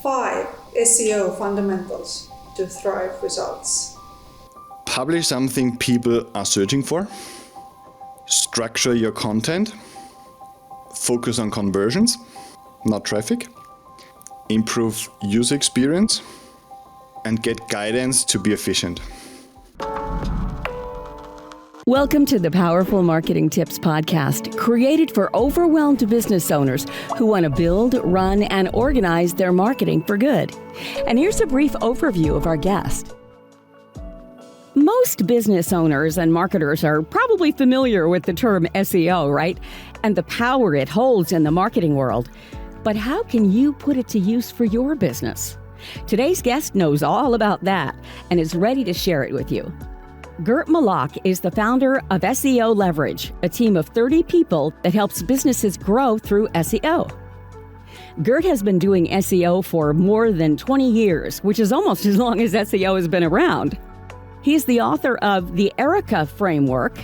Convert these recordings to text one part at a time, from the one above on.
5 SEO fundamentals to thrive results. Publish something people are searching for. Structure your content. Focus on conversions, not traffic. Improve user experience. And get guidance to be efficient. Welcome to the Powerful Marketing Tips podcast, created for overwhelmed business owners who want to build, run, and organize their marketing for good. And here's a brief overview of our guest. Most business owners and marketers are probably familiar with the term SEO, right? And the power it holds in the marketing world. But how can you put it to use for your business? Today's guest knows all about that and is ready to share it with you. Gert Mellak is the founder of SEO Leverage, a team of 30 people that helps businesses grow through SEO. Gert has been doing SEO for more than 20 years, which is almost as long as SEO has been around. He's the author of the Erica Framework,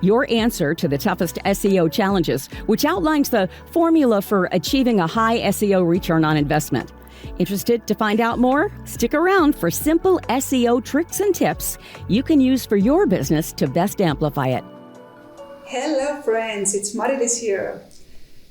Your Answer to the Toughest SEO Challenges, which outlines the formula for achieving a high SEO return on investment. Interested to find out more? Stick around for simple SEO tricks and tips you can use for your business to best amplify it. Hello friends, it's Maridis here.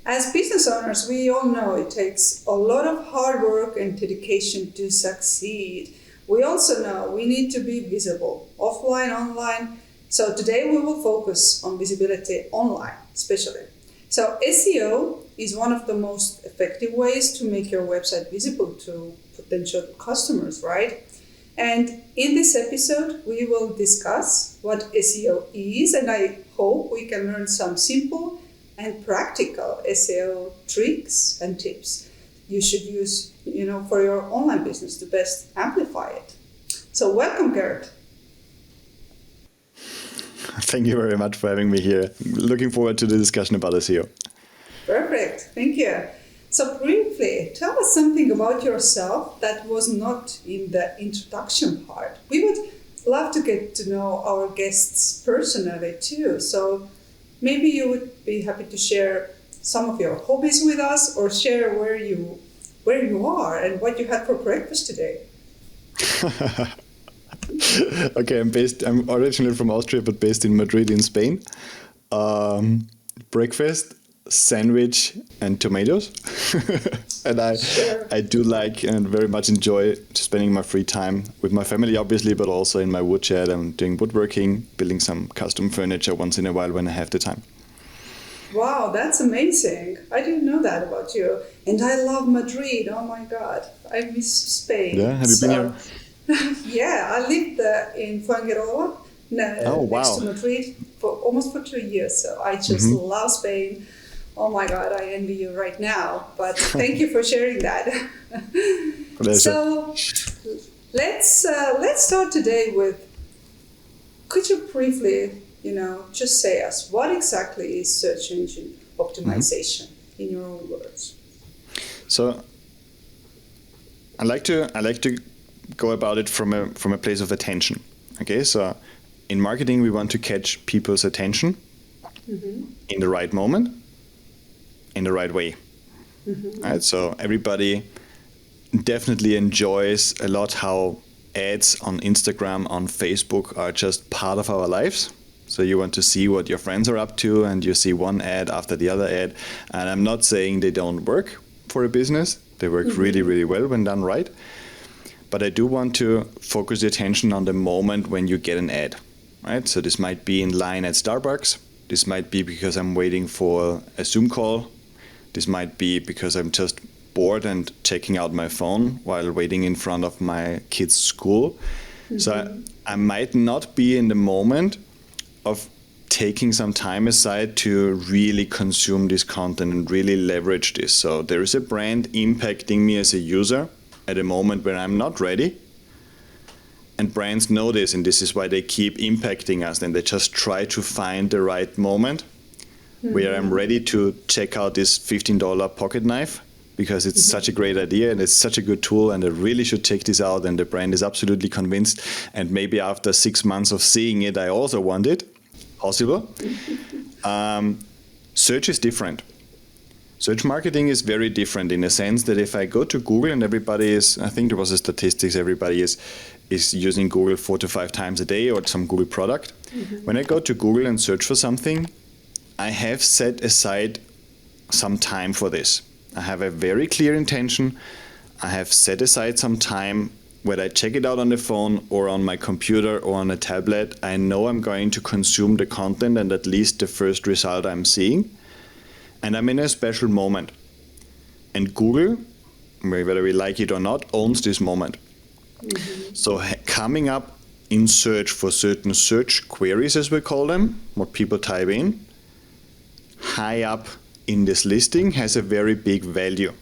As business owners, we all know it takes a lot of hard work and dedication to succeed. We also know we need to be visible, offline, online. So today we will focus on visibility online, especially. So SEO is one of the most effective ways to make your website visible to potential customers, right? And in this episode, we will discuss what SEO is, and I hope we can learn some simple and practical SEO tricks and tips you should use, for your online business to best amplify it. So welcome, Gert. Thank you very much for having me here. Looking forward to the discussion about SEO. Perfect. Thank you. So briefly, tell us something about yourself that was not in the introduction part. We would love to get to know our guests personally too. So maybe you would be happy to share some of your hobbies with us, or share where you are and what you had for breakfast today. Okay, I'm originally from Austria, but based in Madrid in Spain. Breakfast, sandwich, and tomatoes. And I do like and very much enjoy spending my free time with my family, obviously, but also in my woodshed. I'm doing woodworking, building some custom furniture once in a while when I have the time. Wow, that's amazing. I didn't know that about you. And I love Madrid. Oh my God, I miss Spain. Yeah, have you been here? Yeah, I lived in Fuengirola, next to Madrid, for 2 years. So I just love Spain. Oh my God, I envy you right now. But thank you for sharing that. So let's start today with. Could you briefly, just say us what exactly is search engine optimization in your own words? So I like to go about it from a place of attention. Okay, so in marketing we want to catch people's attention in the right moment, in the right way. Right, so everybody definitely enjoys a lot how ads on Instagram, on Facebook are just part of our lives. So you want to see what your friends are up to, and you see one ad after the other ad. And I'm not saying they don't work for a business. They work really, really well when done right. But I do want to focus the attention on the moment when you get an ad, right? So this might be in line at Starbucks. This might be because I'm waiting for a Zoom call. This might be because I'm just bored and checking out my phone while waiting in front of my kids' school. So I might not be in the moment of taking some time aside to really consume this content and really leverage this. So there is a brand impacting me as a user at a moment where I'm not ready. And brands know this, and this is why they keep impacting us. And they just try to find the right moment where I'm ready to check out this $15 pocket knife, because it's such a great idea and it's such a good tool, and I really should check this out. And the brand is absolutely convinced. And maybe after 6 months of seeing it, I also want it. Possible. Search is different. Search marketing is very different in the sense that if I go to Google and I think there was a statistics, everybody is using Google 4 to 5 times a day or some Google product. When I go to Google and search for something, I have set aside some time for this. I have a very clear intention. I have set aside some time. Whether I check it out on the phone or on my computer or on a tablet, I know I'm going to consume the content and at least the first result I'm seeing. And I'm in a special moment. And Google, whether we like it or not, owns this moment. So coming up in search for certain search queries, as we call them, what people type in, high up in this listing has a very big value.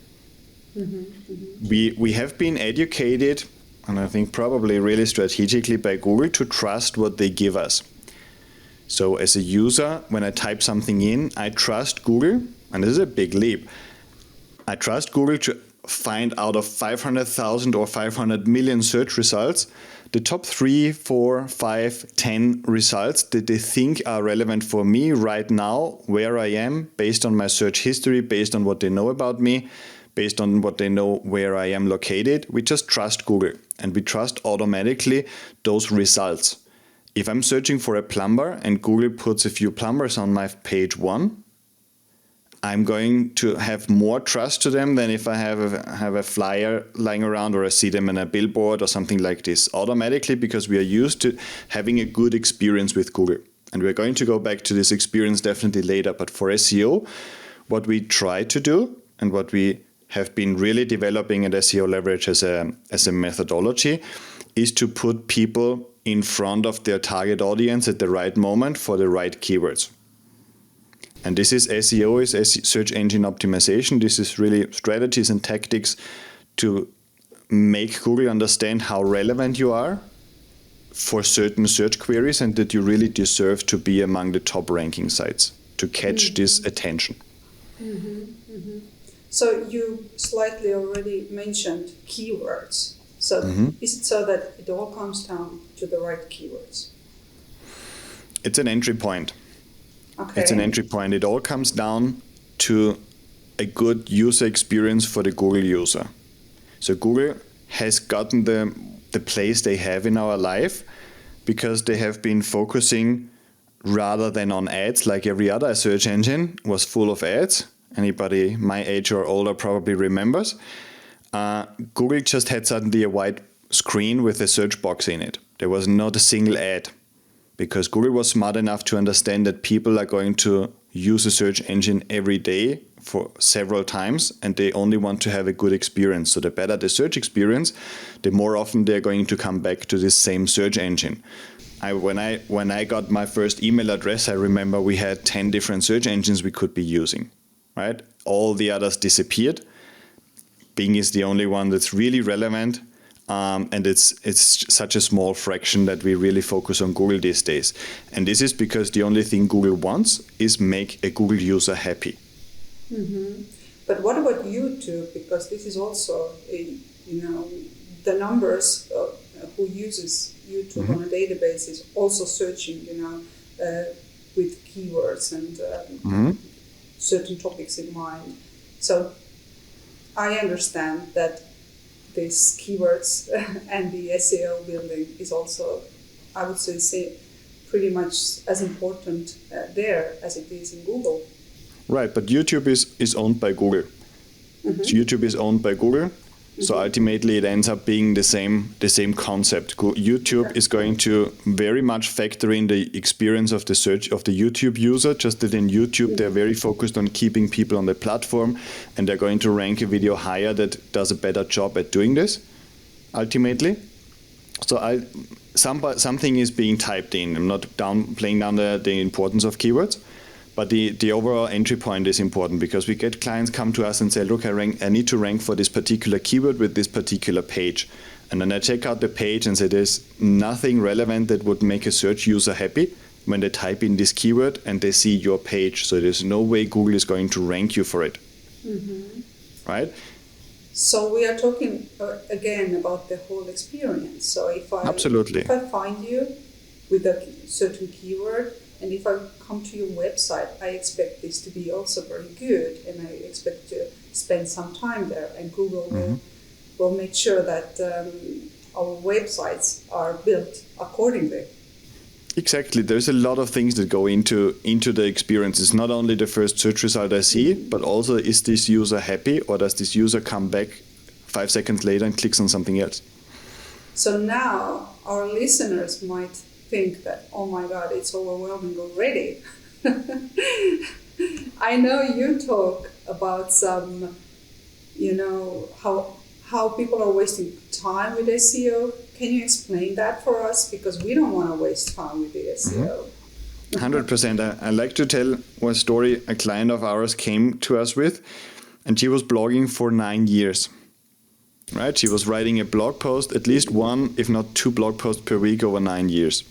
We have been educated, and I think probably really strategically by Google, to trust what they give us. So as a user, when I type something in, I trust Google, and this is a big leap. I trust Google to find out of 500,000 or 500 million search results, the top 3, 4, 5, 10 results that they think are relevant for me right now, where I am, based on my search history, based on what they know about me, based on what they know where I am located. We just trust Google, and we trust automatically those results. If I'm searching for a plumber and Google puts a few plumbers on my page 1, I'm going to have more trust to them than if I have a flyer lying around or I see them in a billboard or something like this automatically, because we are used to having a good experience with Google. And we're going to go back to this experience definitely later. But for SEO, what we try to do and what we have been really developing at SEO Leverage as a methodology is to put people in front of their target audience at the right moment for the right keywords. And this is SEO, is search engine optimization. This is really strategies and tactics to make Google understand how relevant you are for certain search queries and that you really deserve to be among the top ranking sites to catch this attention. So you slightly already mentioned keywords. So is it so that it all comes down to the right keywords? It's an entry point. Okay. It's an entry point. It all comes down to a good user experience for the Google user. So Google has gotten the place they have in our life because they have been focusing rather than on ads, like every other search engine was full of ads. Anybody my age or older probably remembers. Google just had suddenly a white screen with a search box in it. There was not a single ad, because Google was smart enough to understand that people are going to use a search engine every day for several times, and they only want to have a good experience. So the better the search experience, the more often they're going to come back to this same search engine. When I got my first email address, I remember we had 10 different search engines we could be using, right? All the others disappeared. Bing is the only one that's really relevant. And it's such a small fraction that we really focus on Google these days. And this is because the only thing Google wants is make a Google user happy. But what about YouTube? Because this is also the numbers of who uses YouTube on a daily basis, also searching, with keywords and certain topics in mind. So I understand that these keywords and the SEO building is also, I would say pretty much as important there as it is in Google. Right, but YouTube is owned by Google. So YouTube is owned by Google. So ultimately it ends up being the same concept. YouTube is going to very much factor in the experience of the search of the YouTube user, just that in YouTube they're very focused on keeping people on the platform, and they're going to rank a video higher that does a better job at doing this, ultimately. So something is being typed in. I'm not playing down the importance of keywords. But the overall entry point is important, because we get clients come to us and say, look, I need to rank for this particular keyword with this particular page. And then I check out the page and say there's nothing relevant that would make a search user happy when they type in this keyword and they see your page. So there's no way Google is going to rank you for it. Right? So we are talking again about the whole experience. So if I find you with a certain keyword, And if I come to your website, I expect this to be also very good, and I expect to spend some time there. And Google will make sure that our websites are built accordingly. Exactly. There's a lot of things that go into the experience. It's not only the first search result I see, but also, is this user happy, or does this user come back 5 seconds later and clicks on something else? So now our listeners might think that, oh my God, it's overwhelming already. I know you talk about some, how people are wasting time with SEO. Can you explain that for us? Because we don't want to waste time with the SEO. 100%. I like to tell one story a client of ours came to us with, and she was blogging for 9 years. Right? She was writing a blog post, at least one, if not 2 blog posts per week over 9 years.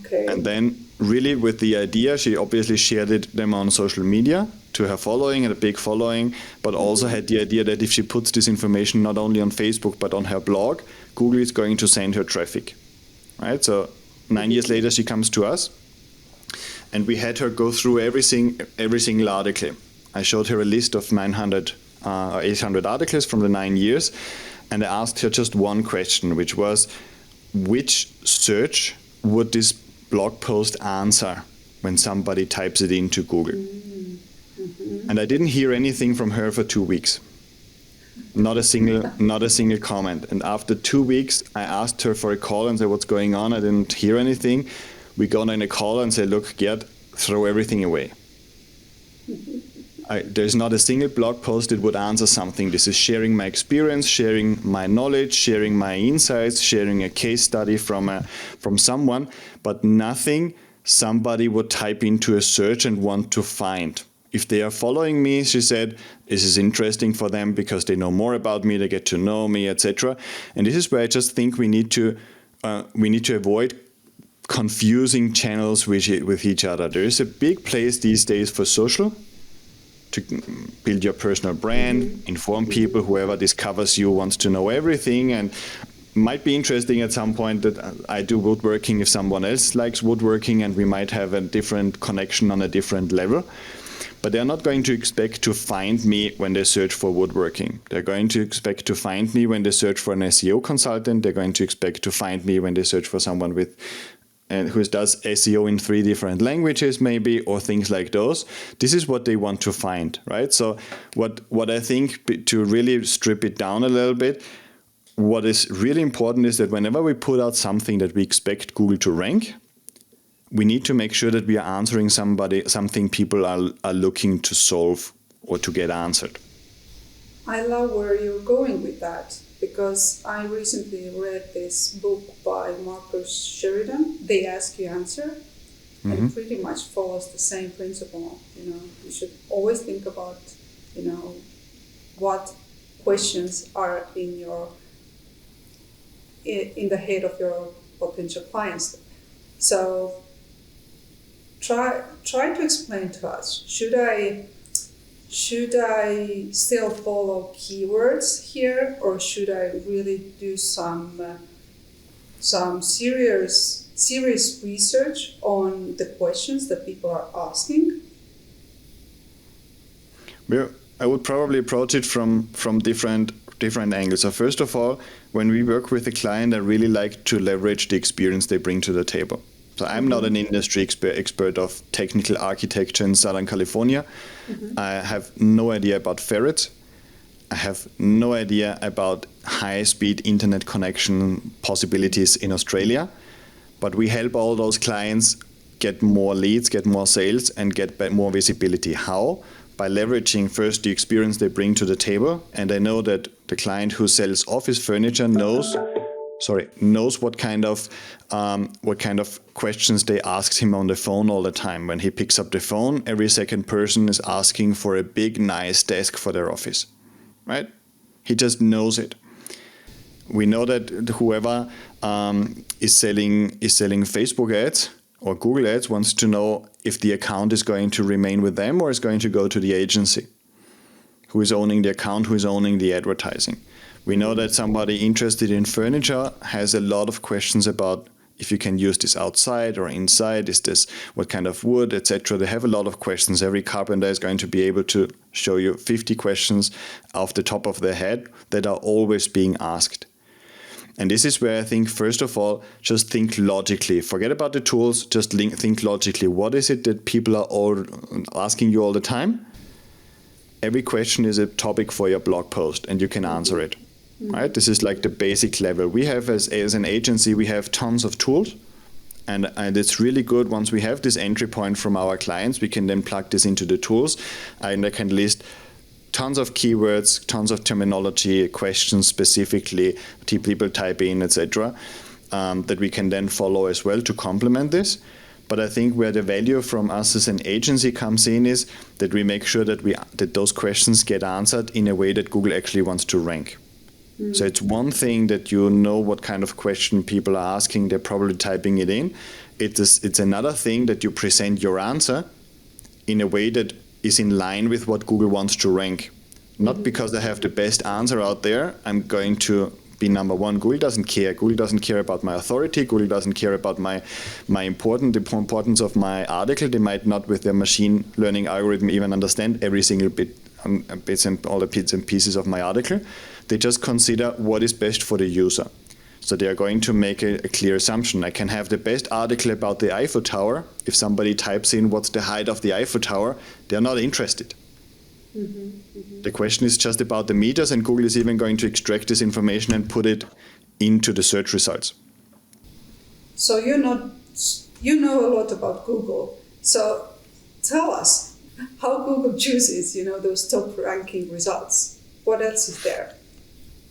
Okay. And then really with the idea, she obviously shared them on social media to her following, and a big following, but also had the idea that if she puts this information not only on Facebook but on her blog, Google is going to send her traffic. Right? So 9 years later, she comes to us, and we had her go through every single article. I showed her a list of 900 or 800 articles from the 9 years, and I asked her just one question, which was, which search would this blog post answer when somebody types it into Google? Mm-hmm. And I didn't hear anything from her for 2 weeks. Not a single comment. And after 2 weeks, I asked her for a call and said, what's going on? I didn't hear anything. We got on a call and said, look, Gert, throw everything away. There's not a single blog post that would answer something. This is sharing my experience, sharing my knowledge, sharing my insights, sharing a case study from someone, but nothing somebody would type into a search and want to find. If they are following me, she said, this is interesting for them because they know more about me, they get to know me, etc. And this is where I just think we need to avoid confusing channels with each other. There is a big place these days for social, to build your personal brand, inform people. Whoever discovers you wants to know everything, and might be interesting at some point that I do woodworking if someone else likes woodworking, and we might have a different connection on a different level. But they're not going to expect to find me when they search for woodworking. They're going to expect to find me when they search for an SEO consultant. They're going to expect to find me when they search for someone who does SEO in 3 different languages maybe, or things like those. This is what they want to find, right? So what I think, to really strip it down a little bit, what is really important is that whenever we put out something that we expect Google to rank, we need to make sure that we are answering something people are looking to solve or to get answered. I love where you're going with that, because I recently read this book by Marcus Sheridan, They Ask You Answer, and pretty much follows the same principle. You should always think about, what questions are in the head of your potential clients. So try to explain to us, should I still follow keywords here, or should I really do some serious research on the questions that people are asking? Well, I would probably approach it from different angles. So first of all, when we work with a client, I really like to leverage the experience they bring to the table. So I'm not an industry expert of technical architecture in Southern California. I have no idea about ferrets. I have no idea about high-speed internet connection possibilities in Australia. But we help all those clients get more leads, get more sales, and get more visibility. How? By leveraging first the experience they bring to the table. And I know that the client who sells office furniture knows what kind of questions they ask him on the phone all the time. When he picks up the phone, every second person is asking for a big, nice desk for their office, right? He just knows it. We know that whoever is selling Facebook ads or Google ads wants to know if the account is going to remain with them or is going to go to the agency. Who is owning the account? Who is owning the advertising? We know that somebody interested in furniture has a lot of questions about if you can use this outside or inside, is this what kind of wood, etc. They have a lot of questions. Every carpenter is going to be able to show you 50 questions off the top of their head that are always being asked. And this is where I think, first of all, just think logically. Forget about the tools, just think logically. What is it that people are all asking you all the time? Every question is a topic for your blog post, and you can answer it. Right? This is like the basic level. We have, as an agency, we have tons of tools. And it's really good once we have this entry point from our clients, we can then plug this into the tools. And I can list tons of keywords, tons of terminology, questions specifically, people type in, etc., that we can then follow as well to complement this. But I think where the value from us as an agency comes in is that we make sure that those questions get answered in a way that Google actually wants to rank. So it's one thing that you know what kind of question people are asking, they're probably typing it in. It's another thing that you present your answer in a way that is in line with what Google wants to rank. Not because I have the best answer out there, I'm going to be number one. Google doesn't care. Google doesn't care about my authority. Google doesn't care about the importance of my article. They might not, with their machine learning algorithm, even understand every single bits and all the bits and pieces of my article. They just consider what is best for the user. So they are going to make a clear assumption. I can have the best article about the Eiffel Tower. If somebody types in what's the height of the Eiffel Tower, they're not interested. The question is just about the meters, and Google is even going to extract this information and put it into the search results. So you know a lot about Google. So tell us how Google chooses, those top ranking results. What else is there?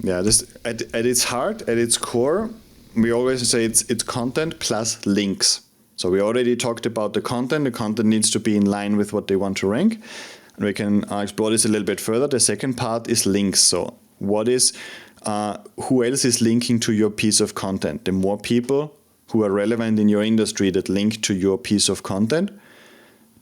Yeah, this at its heart, at its core, we always say it's content plus links. So we already talked about the content. The content needs to be in line with what they want to rank. And we can explore this a little bit further. The second part is links. So who else is linking to your piece of content? The more people who are relevant in your industry that link to your piece of content,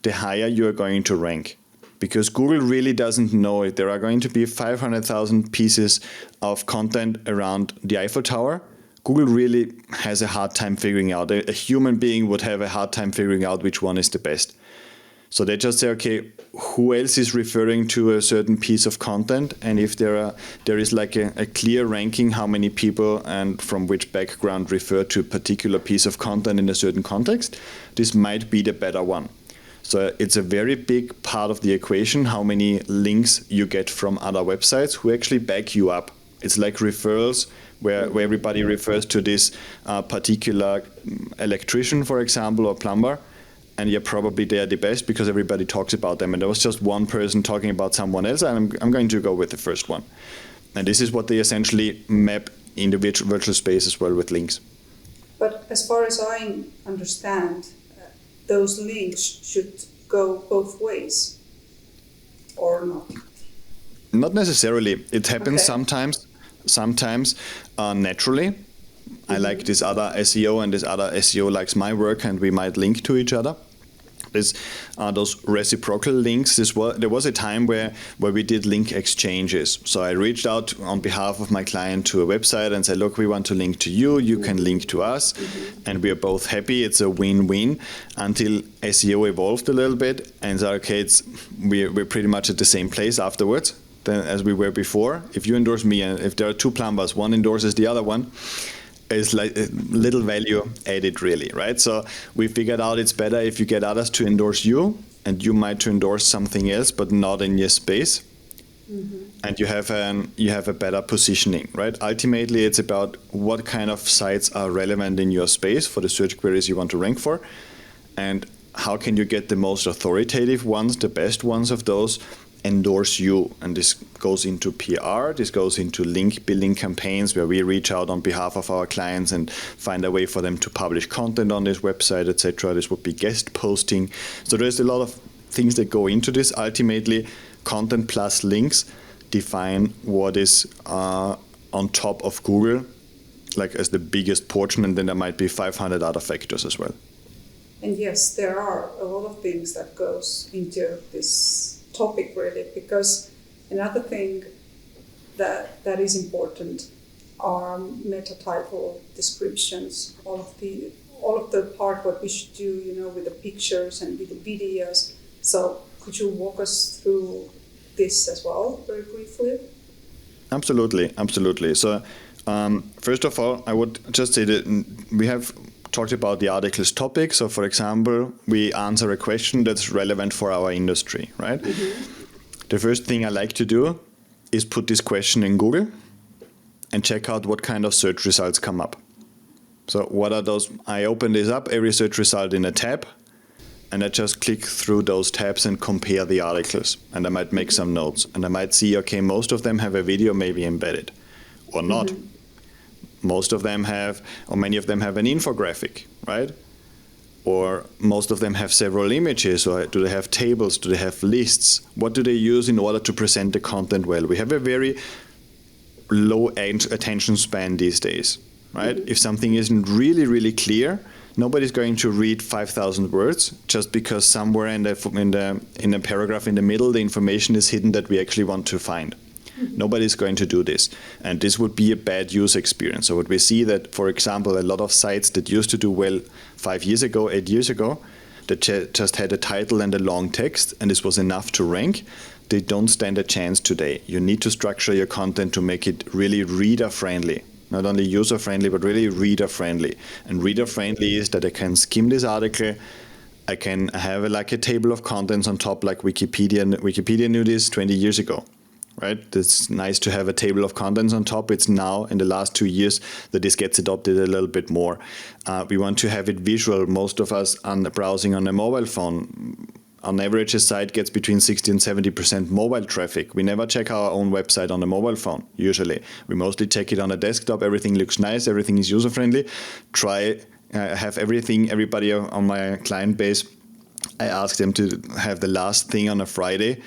the higher you are going to rank. Because Google really doesn't know it. There are going to be 500,000 pieces of content around the Eiffel Tower. Google really has a hard time figuring out. A human being would have a hard time figuring out which one is the best. So they just say, okay, who else is referring to a certain piece of content? And if there is like a clear ranking, how many people and from which background refer to a particular piece of content in a certain context, this might be the better one. So it's a very big part of the equation, how many links you get from other websites who actually back you up. It's like referrals, where everybody refers to this particular electrician, for example, or plumber, and you're probably they're the best because everybody talks about them. And there was just one person talking about someone else, and I'm going to go with the first one. And this is what they essentially map in the virtual space as well with links. But as far as I understand, those links should go both ways, or not? Not necessarily. It happens sometimes naturally. I like this other SEO and this other SEO likes my work, and we might link to each other. Those reciprocal links. There was a time where we did link exchanges. So I reached out on behalf of my client to a website and said, look, we want to link to you. You can link to us. And we are both happy. It's a win-win until SEO evolved a little bit and said, okay, we're pretty much at the same place afterwards as we were before. If you endorse me and if there are two plumbers, one endorses the other one, is like little value added really, right? So we figured out it's better if you get others to endorse you and you might to endorse something else but not in your space. And you have a better positioning, right? Ultimately, it's about what kind of sites are relevant in your space for the search queries you want to rank for, and how can you get the most authoritative ones, the best ones of those, endorse you. And this goes into PR, this goes into link building campaigns where we reach out on behalf of our clients and find a way for them to publish content on this website, etc. This would be guest posting. So there's a lot of things that go into this. Ultimately, content plus links define what is on top of Google, like as the biggest portion, and then there might be 500 other factors as well. And yes, there are a lot of things that goes into this topic really, because another thing that is important our meta title descriptions, all of the part what we should do, with the pictures and with the videos. So could you walk us through this as well, very briefly? Absolutely. So first of all, I would just say that we have talked about the article's topic. So for example, we answer a question that's relevant for our industry, right? Mm-hmm. The first thing I like to do is put this question in Google and check out what kind of search results come up. So what are those? I open this up, every search result in a tab, and I just click through those tabs and compare the articles. And I might make some notes. And I might see, okay, most of them have a video maybe embedded or not. Mm-hmm. Most of them have, or many of them have an infographic, right? Or most of them have several images, or do they have tables? Do they have lists? What do they use in order to present the content well? We have a very low attention span these days, right? Mm-hmm. If something isn't really, really clear, nobody's going to read 5,000 words just because somewhere in the paragraph in the middle, the information is hidden that we actually want to find. Mm-hmm. Nobody's going to do this. And this would be a bad user experience. So what we see that, for example, a lot of sites that used to do well 5 years ago, 8 years ago, that just had a title and a long text, and this was enough to rank, they don't stand a chance today. You need to structure your content to make it really reader-friendly. Not only user-friendly, but really reader-friendly. And reader-friendly is that I can skim this article, I can have a table of contents on top like Wikipedia. Wikipedia knew this 20 years ago, right? It's nice to have a table of contents on top. It's now, in the last 2 years, that this gets adopted a little bit more. We want to have it visual. Most of us are browsing on a mobile phone. On average, a site gets between 60 and 70% mobile traffic. We never check our own website on a mobile phone, usually. We mostly check it on a desktop. Everything looks nice. Everything is user-friendly. Have everybody on my client base, I ask them to have the last thing on a Friday,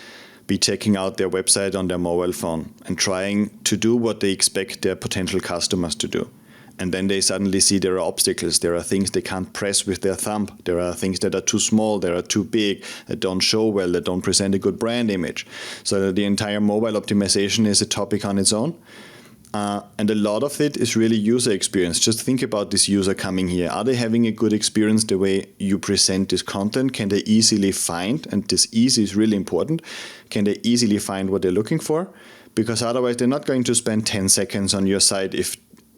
be checking out their website on their mobile phone and trying to do what they expect their potential customers to do. And then they suddenly see there are obstacles. There are things they can't press with their thumb. There are things that are too small, that are too big, that don't show well, that don't present a good brand image. So the entire mobile optimization is a topic on its own. And a lot of it is really user experience. Just think about this user coming here. Are they having a good experience the way you present this content? Can they easily find, and this easy is really important, can they easily find what they're looking for? Because otherwise they're not going to spend 10 seconds on your site if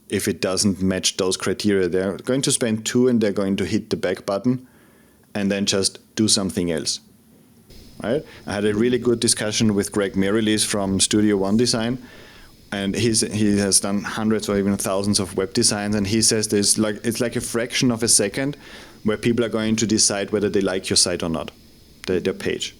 it doesn't match those criteria. They're going to spend 2 and they're going to hit the back button and then just do something else. Right? I had a really good discussion with Gert Mellak from Studio One Design, and he has done hundreds or even thousands of web designs, and he says it's like a fraction of a second where people are going to decide whether they like your site or not, their page.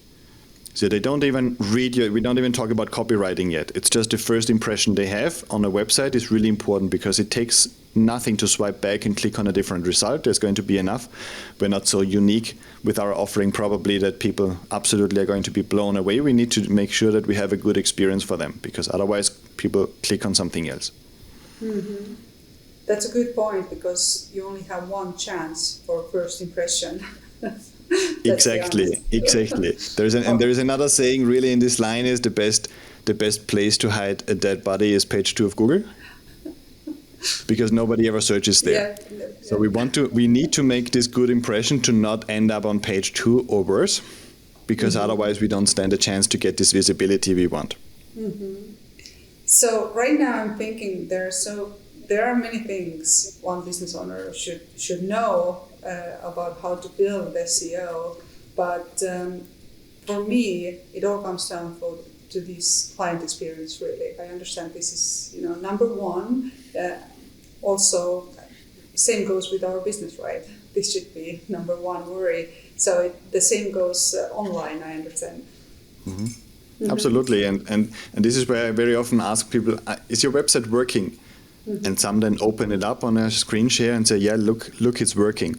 So they don't even read we don't even talk about copywriting yet. It's just the first impression they have on a website is really important because it takes nothing to swipe back and click on a different result. There's going to be enough. We're not so unique with our offering probably that people absolutely are going to be blown away. We need to make sure that we have a good experience for them because otherwise people click on something else. Mm-hmm. That's a good point because you only have one chance for first impression. Exactly. There is another saying really in this line is the best place to hide a dead body is page 2 of Google, because nobody ever searches there. Yeah. So we need to make this good impression to not end up on page 2 or worse, because otherwise we don't stand a chance to get this visibility we want. Mm-hmm. So right now I'm thinking there are many things one business owner should know about how to build SEO, but for me, it all comes down to this client experience. Really, I understand this is number one. Also, same goes with our business, right? This should be number one worry. So the same goes online. I understand. Mm-hmm. Mm-hmm. Absolutely, and this is where I very often ask people: is your website working? Mm-hmm. And some then open it up on a screen share and say, yeah, look, it's working.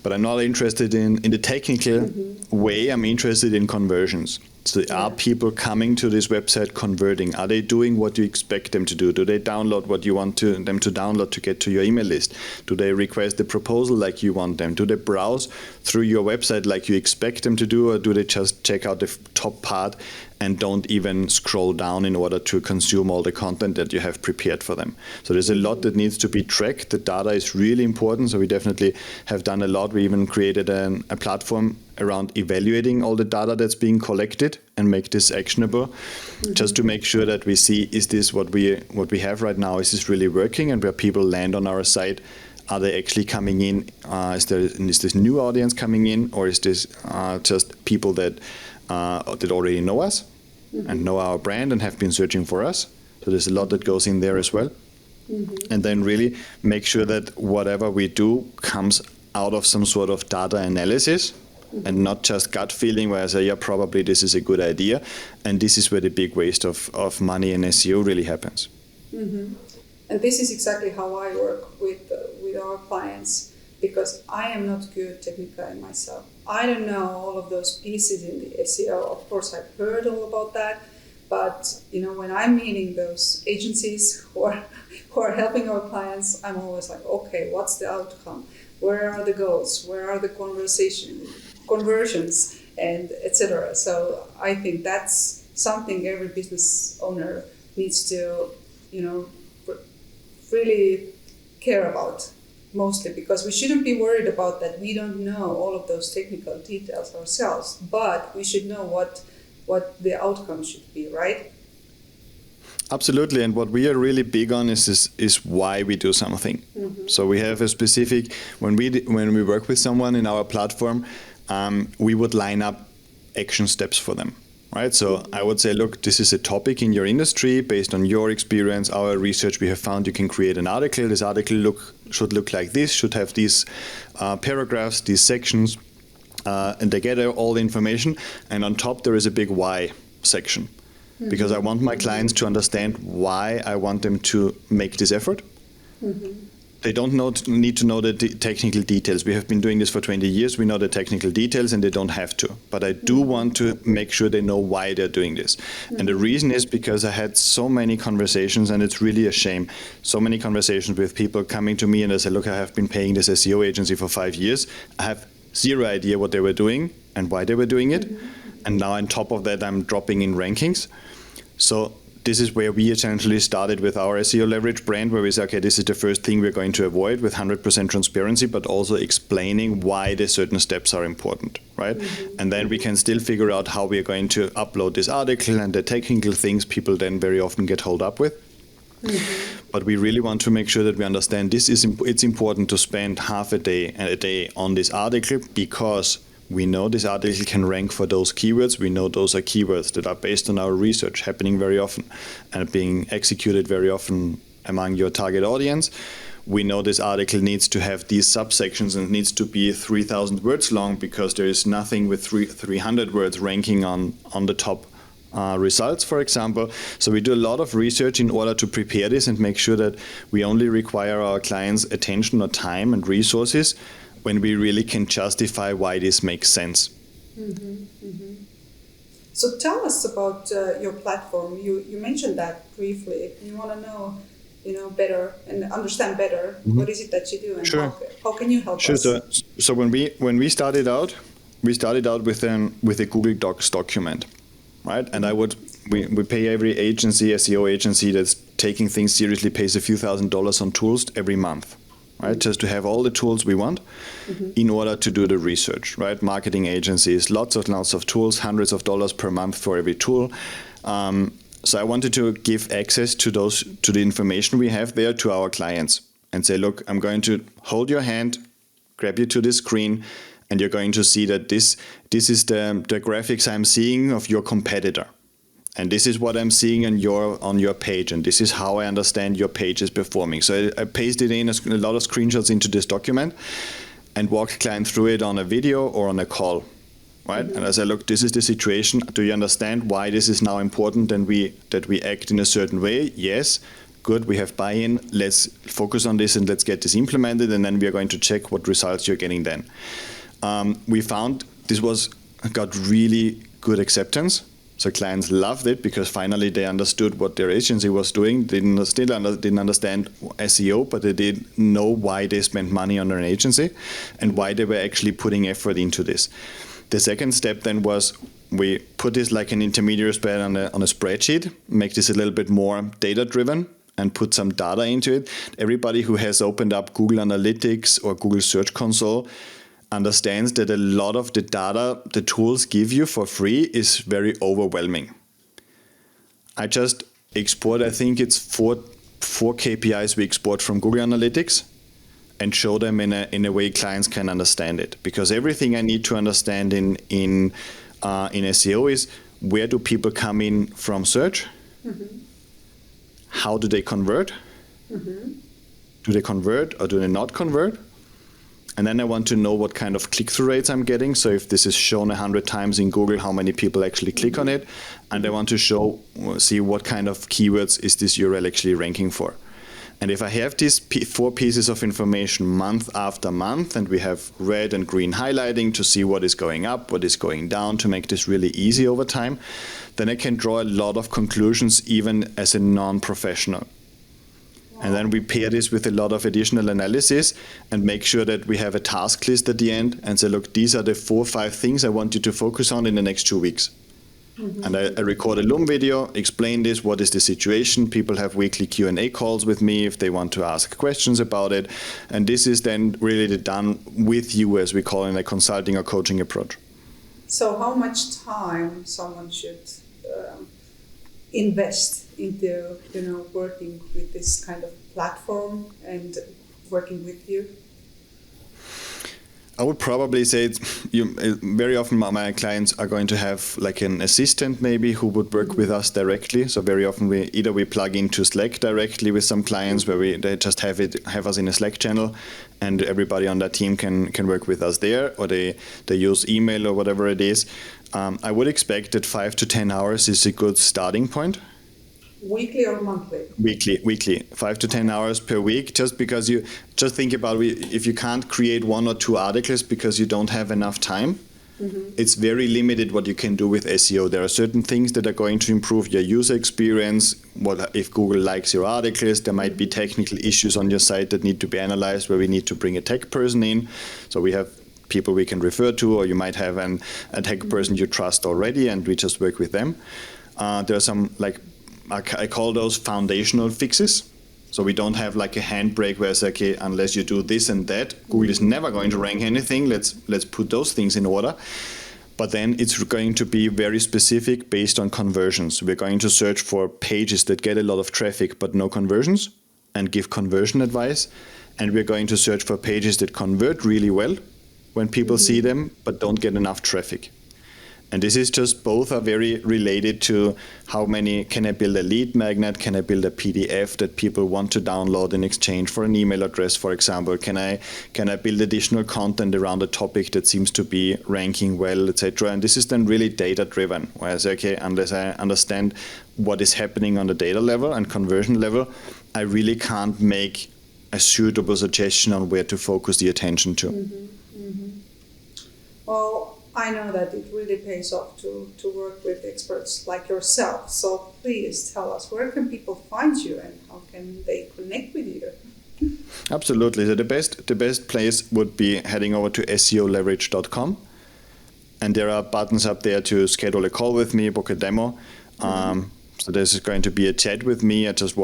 But I'm not interested in the technical way. I'm interested in conversions. So are people coming to this website converting? Are they doing what you expect them to do? Do they download what you want them to download to get to your email list? Do they request the proposal like you want them? Do they browse through your website like you expect them to do? Or do they just check out the top part and don't even scroll down in order to consume all the content that you have prepared for them. So there's a lot that needs to be tracked. The data is really important, so we definitely have done a lot. We even created a platform around evaluating all the data that's being collected and make this actionable, just to make sure that we see, is this what we have right now, is this really working, and where people land on our site, are they actually coming in, is this new audience coming in, or is this just people that already know us and know our brand and have been searching for us. So there's a lot that goes in there as well. And then really make sure that whatever we do comes out of some sort of data analysis and not just gut feeling where I say, yeah, probably this is a good idea. And this is where the big waste of money in SEO really happens. And this is exactly how I work with our clients, because I am not good technically myself. I don't know all of those pieces in the SEO. Of course, I've heard all about that, but when I'm meeting those agencies who are helping our clients, I'm always like, okay, what's the outcome? Where are the goals? Where are the conversions, and etc. So I think that's something every business owner needs to, really care about. Mostly because we shouldn't be worried about that we don't know all of those technical details ourselves, but we should know what the outcome should be, right? Absolutely, and what we are really big on is why we do something. So we have a specific, when we work with someone in our platform, we would line up action steps for them. Right, so I would say, look, this is a topic in your industry. Based on your experience, our research, we have found you can create an article. This article should look like this, should have these paragraphs, these sections, and they get all the information. And on top, there is a big why section, because I want my clients to understand why I want them to make this effort. They don't need to know the technical details. We have been doing this for 20 years. We know the technical details, and they don't have to. But I do want to make sure they know why they're doing this. And the reason is because I had so many conversations, and it's really a shame, so many conversations with people coming to me and they say, look, I have been paying this SEO agency for 5 years. I have zero idea what they were doing and why they were doing it. And now on top of that, I'm dropping in rankings. So this is where we essentially started with our SEO Leverage brand, where we say, okay, this is the first thing we're going to avoid with 100% transparency, but also explaining why the certain steps are important, right? And then we can still figure out how we are going to upload this article and the technical things people then very often get hold up with. But we really want to make sure that we understand it's important to spend half a day on this article, because we know this article can rank for those keywords. We know those are keywords that are based on our research, happening very often and being executed very often among your target audience. We know this article needs to have these subsections and needs to be 3,000 words long, because there is nothing with 300 words ranking on the top results, for example. So we do a lot of research in order to prepare this and make sure that we only require our clients' attention or time and resources when we really can justify why this makes sense. So tell us about your platform. You mentioned that briefly. You want to know, better and understand better what is it that you do, and how can you help us? So when we started out, with a Google Docs document, right? And we pay every agency, SEO agency that's taking things seriously, pays a few $1,000s on tools every month. Right, just to have all the tools we want in order to do the research, right? Marketing agencies, lots of tools, hundreds of dollars per month for every tool. So I wanted to give access to the information we have there to our clients and say, look, I'm going to hold your hand, grab you to this screen, and you're going to see that this is the graphics I'm seeing of your competitor. And this is what I'm seeing on your page, and this is how I understand your page is performing. So I pasted in a lot of screenshots into this document and walked client through it on a video or on a call, right? And I said, look, this is the situation. Do you understand why this is now important and that we act in a certain way? Yes. Good, we have buy-in. Let's focus on this and let's get this implemented, and then we are going to check what results you're getting then. We found this got really good acceptance. So clients loved it because finally they understood what their agency was doing. They didn't understand SEO, but they did know why they spent money on an agency and why they were actually putting effort into this. The second step then was we put this like an intermediary spread on a spreadsheet, make this a little bit more data-driven, and put some data into it. Everybody who has opened up Google Analytics or Google Search Console understands that a lot of the data the tools give you for free is very overwhelming. I just export, I think it's four KPIs we export from Google Analytics and show them in a way clients can understand it. Because everything I need to understand in SEO is, where do people come in from search? Mm-hmm. How do they convert? Mm-hmm. Do they convert or do they not convert? And then I want to know what kind of click-through rates I'm getting. So if this is shown 100 times in Google, how many people actually click on it? And I want to see what kind of keywords is this URL actually ranking for. And if I have these 4 pieces of information month after month, and we have red and green highlighting to see what is going up, what is going down, to make this really easy over time, then I can draw a lot of conclusions even as a non-professional. And then we pair this with a lot of additional analysis and make sure that we have a task list at the end and say, look, these are the 4 or 5 things I want you to focus on in the next 2 weeks. Mm-hmm. And I record a Loom video, explain this, what is the situation. People have weekly Q&A calls with me if they want to ask questions about it. And this is then really done with you, as we call it, in a consulting or coaching approach. So how much time someone should invest into working with this kind of platform and working with you? I would probably say very often my clients are going to have like an assistant maybe who would work with us directly. So very often we plug into Slack directly with some clients where they just have us in a Slack channel, and everybody on that team can work with us there, or they use email or whatever it is. I would expect that 5 to 10 hours is a good starting point. Weekly or monthly? Weekly, 5 to 10 hours per week. Just because you just think about if you can't create 1 or 2 articles because you don't have enough time, mm-hmm. It's very limited what you can do with SEO. There are certain things that are going to improve your user experience. What if Google likes your articles? There might be technical issues on your site that need to be analyzed, where we need to bring a tech person in. So we have people we can refer to, or you might have a tech person you trust already, and we just work with them. There are some I call those foundational fixes. So we don't have like a handbrake where it's okay, unless you do this and that, Google is never going to rank anything. Let's put those things in order. But then it's going to be very specific based on conversions. We're going to search for pages that get a lot of traffic but no conversions and give conversion advice. And we're going to search for pages that convert really well when people see them but don't get enough traffic. And this is just, both are very related to how many, can I build a lead magnet, can I build a PDF that people want to download in exchange for an email address, for example, can I build additional content around a topic that seems to be ranking well, etc. And this is then really data driven, where I say, okay, unless I understand what is happening on the data level and conversion level, I really can't make a suitable suggestion on where to focus the attention to. Mm-hmm. Mm-hmm. Well, I know that it really pays off to work with experts like yourself. So please tell us, where can people find you and how can they connect with you? Absolutely. So the best place would be heading over to SEOleverage.com. And there are buttons up there to schedule a call with me, book a demo. Mm-hmm. So this is going to be a chat with me. I just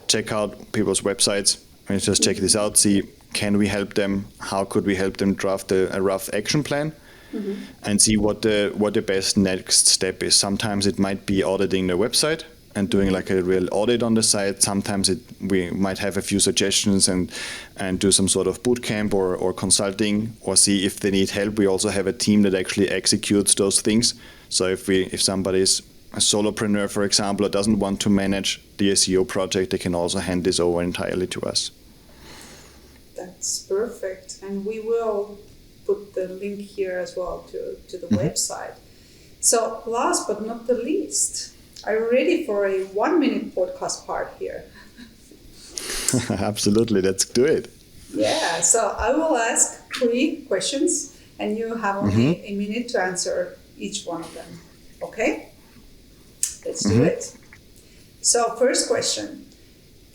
check out people's websites and just check this out, see, can we help them? How could we help them draft a rough action plan? Mm-hmm. And see what the best next step is. Sometimes it might be auditing the website and doing like a real audit on the site. Sometimes we might have a few suggestions and do some sort of boot camp or consulting, or see if they need help. We also have a team that actually executes those things. So if somebody is a solopreneur, for example, or doesn't want to manage the SEO project, they can also hand this over entirely to us. That's perfect. And we will put the link here as well to the website. So last but not the least, are you ready for a 1-minute podcast part here? Absolutely, let's do it. Yeah, so I will ask 3 questions and you have only a minute to answer each one of them. Okay? Let's do it. So first question,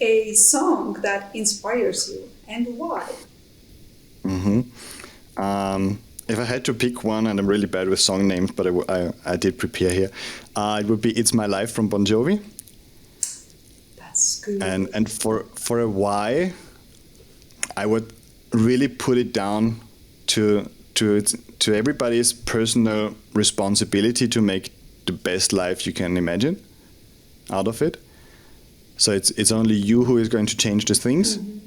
a song that inspires you and why? if I had to pick one, and I'm really bad with song names, but I did prepare here, it would be "It's My Life" from Bon Jovi. That's good. And for a why, I would really put it down to everybody's personal responsibility to make the best life you can imagine out of it. So it's only you who is going to change the things. Mm-hmm.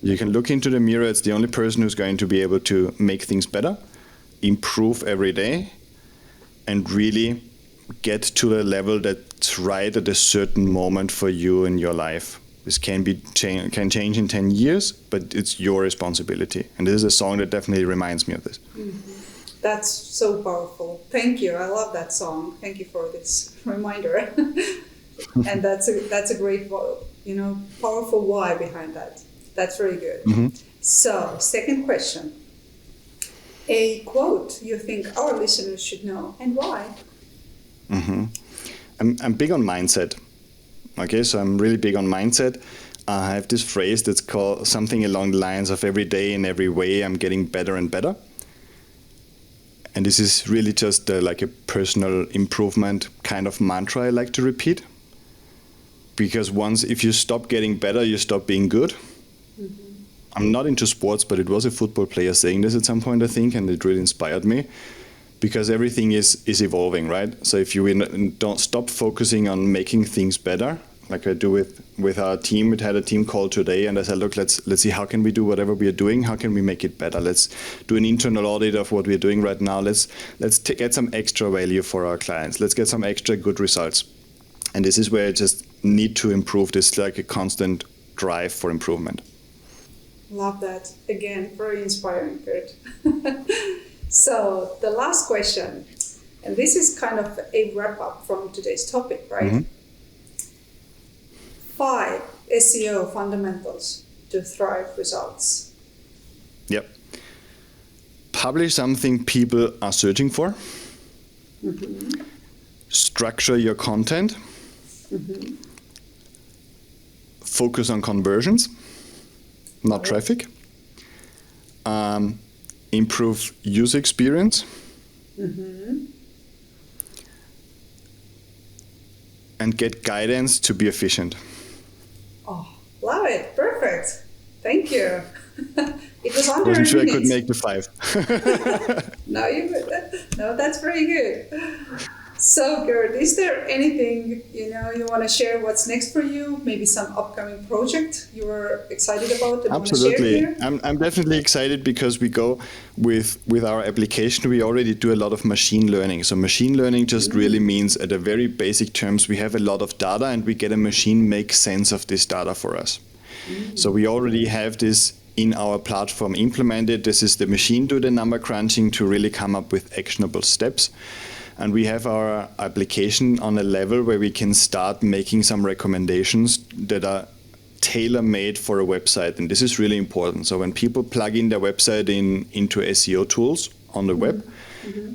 You can look into the mirror. It's the only person who's going to be able to make things better, improve every day, and really get to the level that's right at a certain moment for you in your life. This can change in 10 years, but it's your responsibility. And this is a song that definitely reminds me of this. Mm-hmm. That's so powerful. Thank you. I love that song. Thank you for this reminder. And that's a great, powerful why behind that. That's very good. Mm-hmm. So, second question. A quote you think our listeners should know, and why? Mm-hmm. I'm big on mindset. Okay, so I'm really big on mindset. I have this phrase that's called something along the lines of every day in every way I'm getting better and better. And this is really just like a personal improvement kind of mantra I like to repeat. Because if you stop getting better, you stop being good. Mm-hmm. I'm not into sports, but it was a football player saying this at some point, I think, and it really inspired me. Because everything is evolving, right? So if you don't stop focusing on making things better, like I do with our team, we had a team call today, and I said, look, let's see how can we do whatever we are doing, how can we make it better? Let's do an internal audit of what we're doing right now. Let's get some extra value for our clients. Let's get some extra good results. And this is where I just need to improve. This like a constant drive for improvement. Love that. Again, very inspiring, Gert. So the last question, and this is kind of a wrap up from today's topic, right? Mm-hmm. 5 SEO fundamentals to thrive results. Yep. Publish something people are searching for. Mm-hmm. Structure your content. Mm-hmm. Focus on conversions, not traffic. Improve user experience. Mm-hmm. And get guidance to be efficient. Oh, love it. Perfect. Thank you. It was under a minute. Wasn't sure I could make the 5. No, that's very good. So, Gert, is there anything you want to share? What's next for you? Maybe some upcoming project you were excited about and Absolutely. Want to share here? I'm definitely excited because we go with our application. We already do a lot of machine learning. So machine learning just really means, at a very basic terms, we have a lot of data and we get a machine make sense of this data for us. So we already have this in our platform implemented. This is the machine do the number crunching to really come up with actionable steps. And we have our application on a level where we can start making some recommendations that are tailor-made for a website. And this is really important. So when people plug in their website into SEO tools on the web,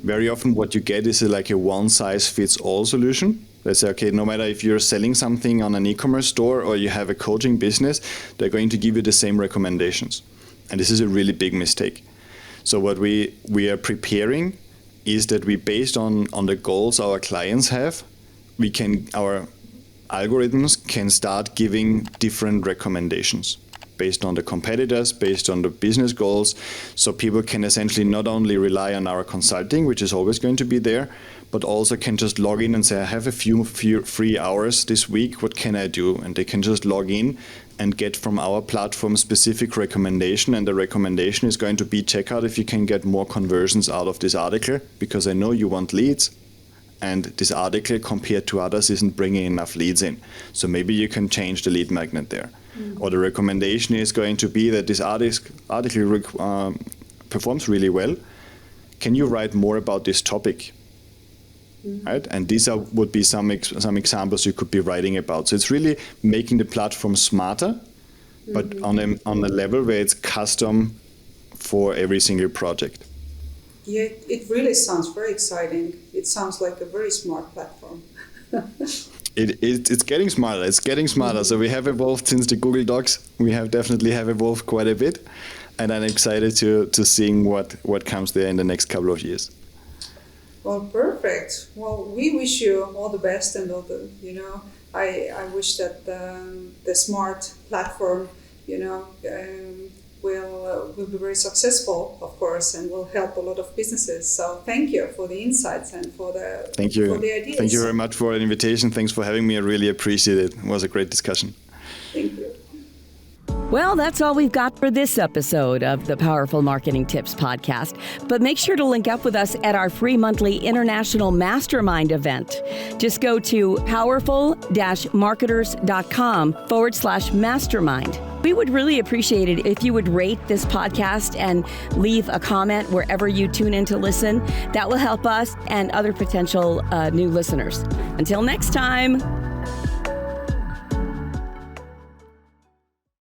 very often what you get is like a one-size-fits-all solution. They say, okay, no matter if you're selling something on an e-commerce store or you have a coaching business, they're going to give you the same recommendations. And this is a really big mistake. So what we are preparing is that we, based on the goals our clients have, our algorithms can start giving different recommendations based on the competitors, based on the business goals. So people can essentially not only rely on our consulting, which is always going to be there, but also can just log in and say, I have a few free hours this week, what can I do? And they can just log in and get from our platform specific recommendation. And the recommendation is going to be, check out if you can get more conversions out of this article, because I know you want leads. And this article compared to others isn't bringing enough leads in. So maybe you can change the lead magnet there. Or the recommendation is going to be that this article performs really well. Can you write more about this topic? Right? And these would be some examples you could be writing about. So it's really making the platform smarter, but on a level where it's custom for every single project. Yeah, it really sounds very exciting. It sounds like a very smart platform. It's getting smarter. It's getting smarter. So we have evolved since the Google Docs. We have definitely evolved quite a bit. and I'm excited to seeing what comes there in the next couple of years. Well, perfect. Well, we wish you all the best, and all the, I wish that the smart platform, will be very successful, of course, and will help a lot of businesses. So thank you for the insights and for the ideas. Thank you very much for the invitation. Thanks for having me. I really appreciate it. It was a great discussion. Thank you. Well, that's all we've got for this episode of the Powerful Marketing Tips podcast. But make sure to link up with us at our free monthly international mastermind event. Just go to powerful-marketers.com/mastermind. We would really appreciate it if you would rate this podcast and leave a comment wherever you tune in to listen. That will help us and other potential new listeners. Until next time.